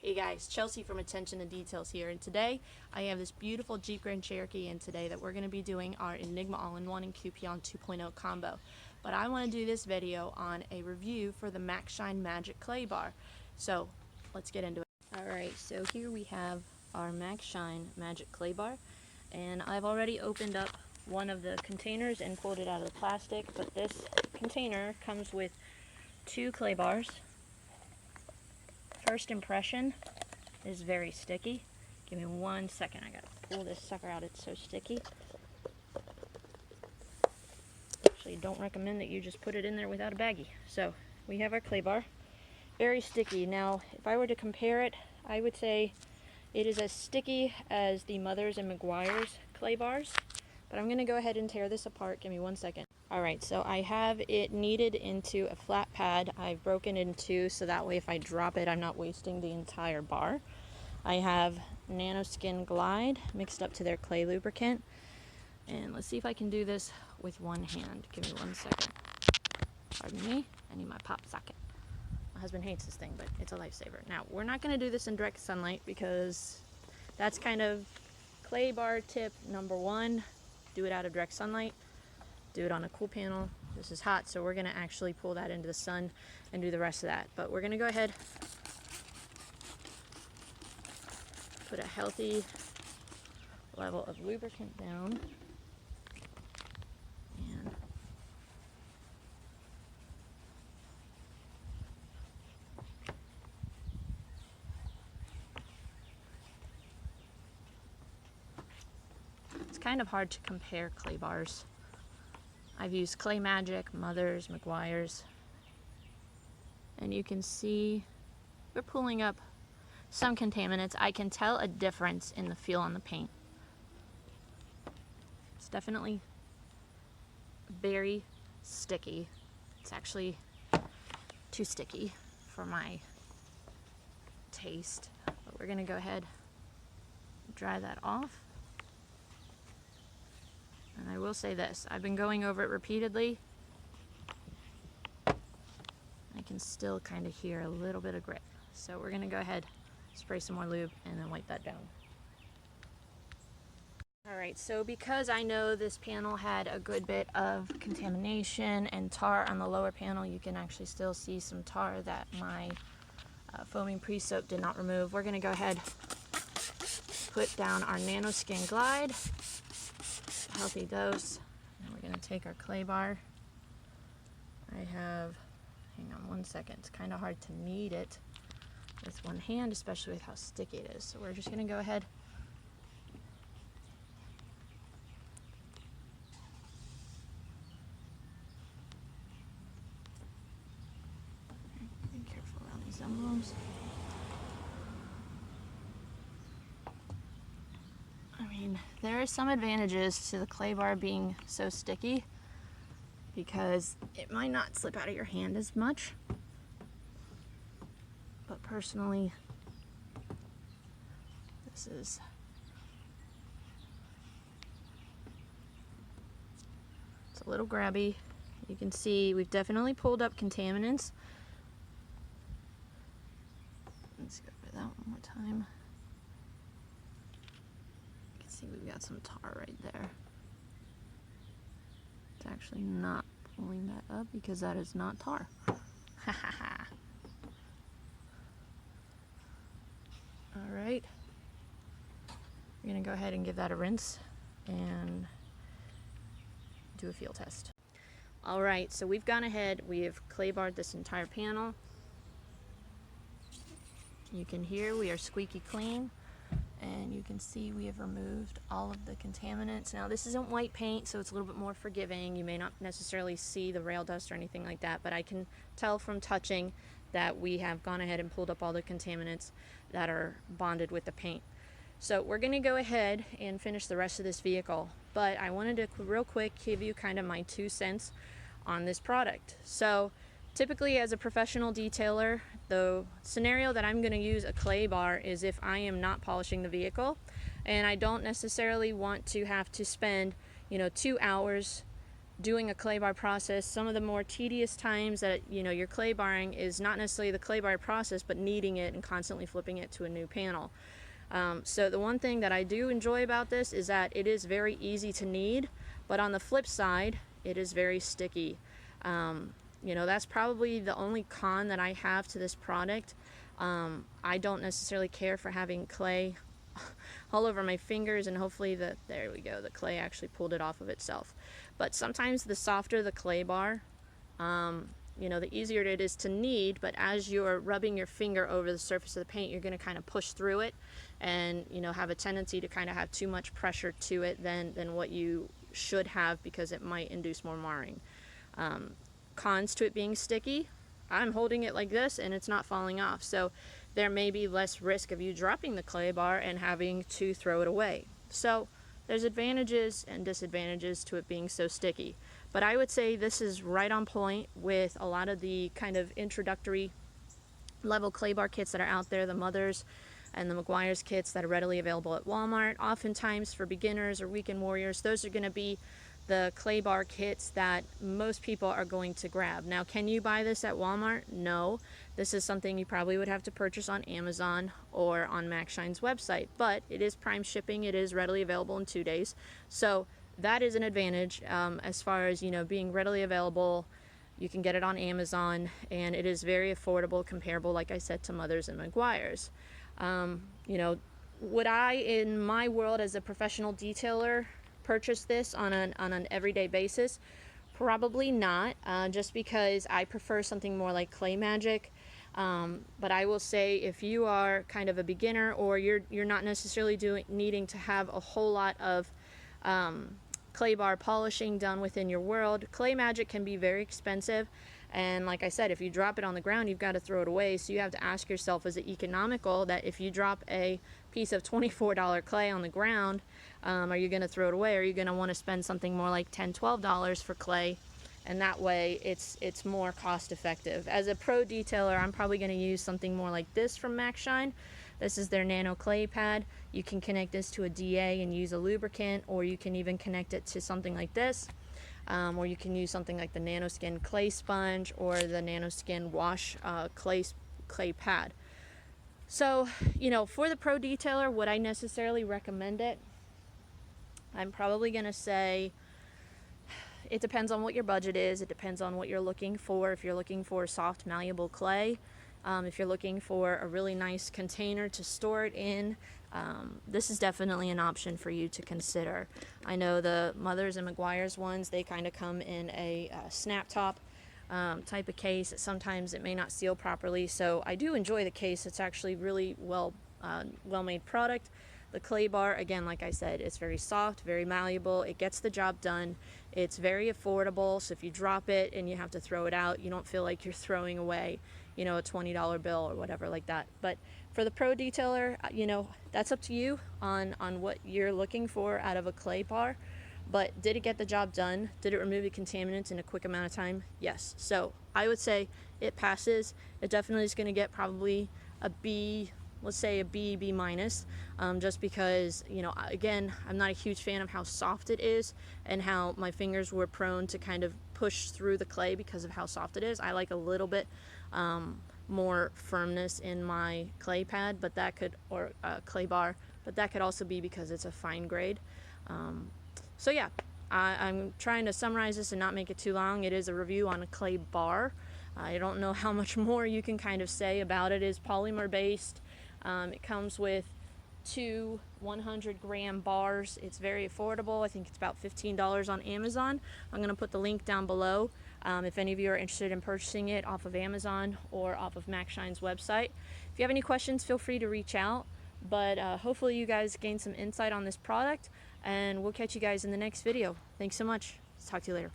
Hey guys, Chelsea from Attention to Details here, and today I have this beautiful Jeep Grand Cherokee in today that we're going to be doing our Enigma All-in-One and Coupon 2.0 combo. But I want to do this video on a review for the Maxshine Magic Clay Bar. So let's get into it. Alright, so here we have our Maxshine Magic Clay Bar, and I've already opened up one of the containers and pulled it out of the plastic, but this container comes with 2 clay bars. First impression is very sticky. Give me 1 second, I gotta pull this sucker out, it's so sticky. Actually, don't recommend that you just put it in there without a baggie. So, we have our clay bar. Very sticky. Now, if I were to compare it, I would say it is as sticky as the Mothers and McGuire's clay bars. But I'm gonna go ahead and tear this apart. Give me 1 second. Alright, so I have it kneaded into a flat pad. I've broken it in 2 so that way if I drop it, I'm not wasting the entire bar. I have Nanoskin Glide mixed up to their clay lubricant. And let's see if I can do this with one hand. Give me 1 second. Pardon me, I need my pop socket. My husband hates this thing, but it's a lifesaver. Now, we're not going to do this in direct sunlight because that's kind of clay bar tip number 1. Do it out of direct sunlight. Do it on a cool panel. This is hot, so we're going to actually pull that into the sun and do the rest of that. But we're going to go ahead, put a healthy level of lubricant down, and it's kind of hard to compare clay bars. I've used Clay Magic, Mothers, McGuire's, and you can see we're pulling up some contaminants. I can tell a difference in the feel on the paint. It's definitely very sticky. It's actually too sticky for my taste, but we're gonna go ahead and dry that off. And I will say this, I've been going over it repeatedly. I can still kind of hear a little bit of grit. So we're gonna go ahead, spray some more lube, and then wipe that down. Alright, so because I know this panel had a good bit of contamination and tar on the lower panel, you can actually still see some tar that my foaming pre-soap did not remove. We're gonna go ahead, put down our Nanoskin Glide. Healthy dose, and we're going to take our clay bar. I have, hang on 1 second, it's kind of hard to knead it with one hand, especially with how sticky it is, so we're just going to go ahead be careful around these envelopes. There are some advantages to the clay bar being so sticky because it might not slip out of your hand as much, but personally it's a little grabby. You can see we've definitely pulled up contaminants. Let's go over that one more time. See, we've got some tar right there. It's actually not pulling that up because that is not tar. Ha ha ha. Alright. We're going to go ahead and give that a rinse and do a feel test. Alright, so we've gone ahead, we have clay barred this entire panel. You can hear we are squeaky clean. And you can see we have removed all of the contaminants. Now this isn't white paint, so it's a little bit more forgiving. You may not necessarily see the rail dust or anything like that, but I can tell from touching that we have gone ahead and pulled up all the contaminants that are bonded with the paint. So we're going to go ahead and finish the rest of this vehicle, but I wanted to real quick give you kind of my 2 cents on this product. So typically as a professional detailer, the scenario that I'm going to use a clay bar is if I am not polishing the vehicle and I don't necessarily want to have to spend 2 hours doing a clay bar process, some of the more tedious times that you're clay barring is not necessarily the clay bar process, but kneading it and constantly flipping it to a new panel. So the one thing that I do enjoy about this is that it is very easy to knead, but on the flip side, it is very sticky. That's probably the only con that I have to this product. I don't necessarily care for having clay all over my fingers, and hopefully there we go, the clay actually pulled it off of itself. But sometimes the softer the clay bar, the easier it is to knead, but as you're rubbing your finger over the surface of the paint, you're going to kind of push through it and have a tendency to kind of have too much pressure to it than what you should have, because it might induce more marring. Cons to it being sticky: I'm holding it like this and it's not falling off, so there may be less risk of you dropping the clay bar and having to throw it away. So there's advantages and disadvantages to it being so sticky. But I would say this is right on point with a lot of the kind of introductory level clay bar kits that are out there, the Mothers and the Meguiar's kits that are readily available at Walmart. Oftentimes for beginners or weekend warriors, those are going to be the clay bar kits that most people are going to grab. Now, can you buy this at Walmart? No. This is something you probably would have to purchase on Amazon or on Maxshine's website, but it is prime shipping. It is readily available in 2 days. So that is an advantage as far as, being readily available. You can get it on Amazon, and it is very affordable, comparable, like I said, to Mothers and Meguiar's. Would I, in my world as a professional detailer, purchase this on an everyday basis? Probably not, just because I prefer something more like Clay Magic. But I will say, if you are kind of a beginner, or you're not necessarily needing to have a whole lot of clay bar polishing done within your world, Clay Magic can be very expensive. And like I said, if you drop it on the ground, you've got to throw it away. So you have to ask yourself, is it economical that if you drop a piece of $24 clay on the ground, are you going to throw it away? Or are you going to want to spend something more like $10, $12 for clay? And that way it's more cost effective. As a pro detailer, I'm probably going to use something more like this from Maxshine. This is their nano clay pad. You can connect this to a DA and use a lubricant, or you can even connect it to something like this. Or you can use something like the nanoskin clay sponge or the nanoskin wash clay pad. So, for the pro detailer, would I necessarily recommend it? I'm probably going to say it depends on what your budget is. It depends on what you're looking for. If you're looking for soft, malleable clay, if you're looking for a really nice container to store it in, this is definitely an option for you to consider. I know the Mothers and Meguiar's ones, they kind of come in a snap top type of case. Sometimes it may not seal properly, so I do enjoy the case. It's actually really well-made product. The clay bar, again, like I said, it's very soft, very malleable. It gets the job done. It's very affordable, so if you drop it and you have to throw it out, you don't feel like you're throwing away, a $20 bill or whatever like that. But for the pro detailer, that's up to you on what you're looking for out of a clay bar. But did it get the job done? Did it remove the contaminants in a quick amount of time? Yes. So I would say it passes. It definitely is going to get probably a B, let's say a B minus, just because, again, I'm not a huge fan of how soft it is and how my fingers were prone to kind of push through the clay because of how soft it is. I like a little bit more firmness in my clay pad, but that could, or clay bar, but that could also be because it's a fine grade. So yeah, I'm trying to summarize this and not make it too long. It is a review on a clay bar. I don't know how much more you can kind of say about it. It is polymer based. It comes with 2 100-gram bars. It's very affordable. I think it's about $15 on Amazon. I'm going to put the link down below if any of you are interested in purchasing it off of Amazon or off of Maxshine's website. If you have any questions, feel free to reach out. But hopefully you guys gain some insight on this product, and we'll catch you guys in the next video. Thanks so much. Talk to you later.